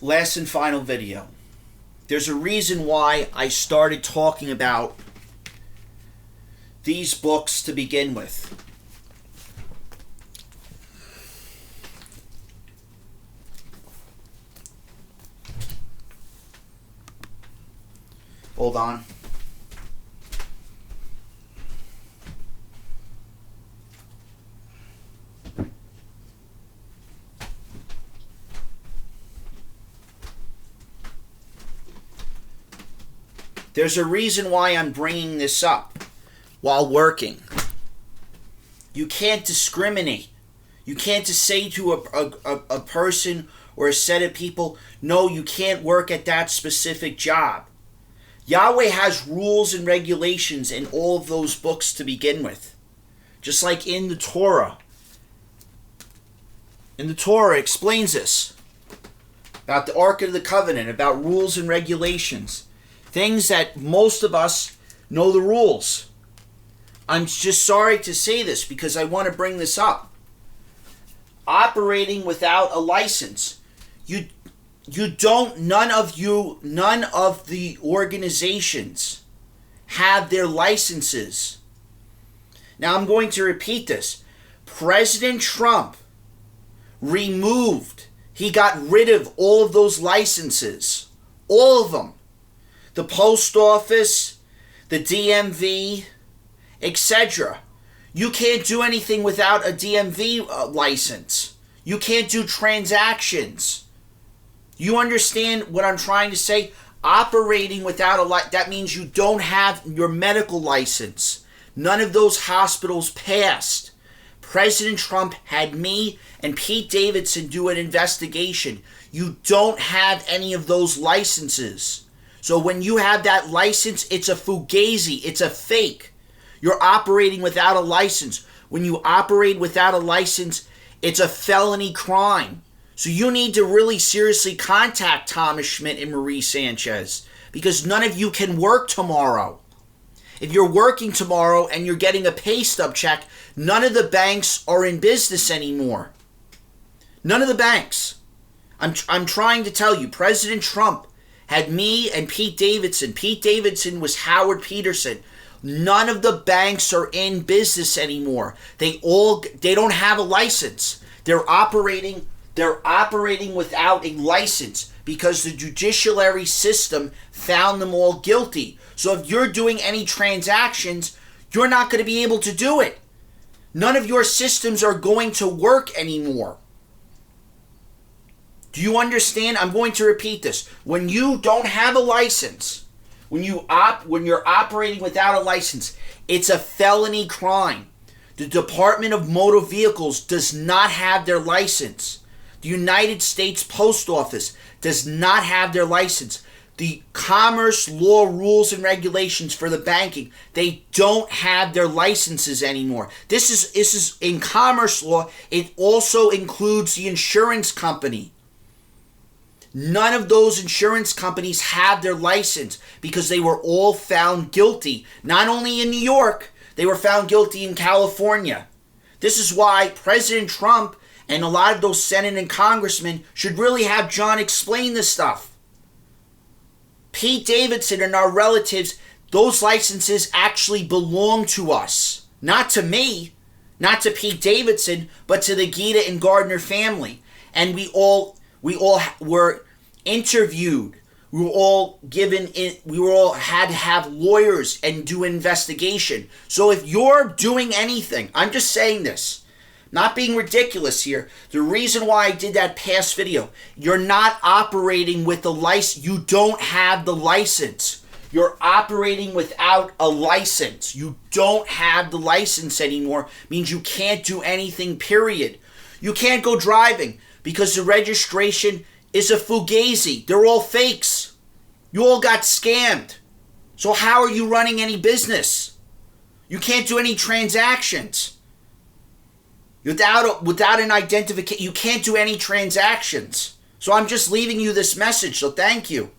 Last and final video. There's a reason why I started talking about these books to begin with. Hold on. There's a reason why I'm bringing this up while working. You can't discriminate. You can't just say to a person or a set of people, no, you can't work at that specific job. Yahweh has rules and regulations in all of those books to begin with. Just like in the Torah. In the Torah, it explains this. About the Ark of the Covenant, about rules and regulations. Things that most of us know the rules. I'm just sorry to say this because I want to bring this up. Operating without a license. None of the organizations have their licenses. Now I'm going to repeat this. President Trump he got rid of all of those licenses. All of them. The post office, the DMV, etc. You can't do anything without a DMV license. You can't do transactions. You understand what I'm trying to say? Operating without a license, that means you don't have your medical license. None of those hospitals passed. President Trump had me and Pete Davidson do an investigation. You don't have any of those licenses. So when you have that license, it's a fugazi, it's a fake. You're operating without a license. When you operate without a license, it's a felony crime. So you need to really seriously contact Thomas Schmitt and Marie Sanchez because none of you can work tomorrow. If you're working tomorrow and you're getting a pay stub check, none of the banks are in business anymore. None of the banks. I'm trying to tell you, President Trump had me and Pete Davidson. Pete Davidson was Howard Peterson. None of the banks are in business anymore. They don't have a license. They're operating without a license because the judiciary system found them all guilty. So if you're doing any transactions, you're not going to be able to do it. None of your systems are going to work anymore. Do you understand? I'm going to repeat this. When you don't have a license, when you're operating without a license, it's a felony crime. The Department of Motor Vehicles does not have their license. The United States Post Office does not have their license. The commerce law rules and regulations for the banking, they don't have their licenses anymore. This is in commerce law. It also includes the insurance company. None of those insurance companies have their license because they were all found guilty. Not only in New York, they were found guilty in California. This is why President Trump and a lot of those Senate and congressmen should really have John explain this stuff. Pete Davidson and our relatives, those licenses actually belong to us. Not to me, not to Pete Davidson, but to the Gita and Gardner family. And we all were interviewed. We were all had to have lawyers and do an investigation. So if you're doing anything, I'm just saying this, not being ridiculous here. The reason why I did that past video, you're not operating with the license. You don't have the license. You're operating without a license. You don't have the license anymore. Means you can't do anything, period. You can't go driving because the registration is a fugazi. They're all fakes. You all got scammed. So how are you running any business? You can't do any transactions. Without an identification, you can't do any transactions. So I'm just leaving you this message, so thank you.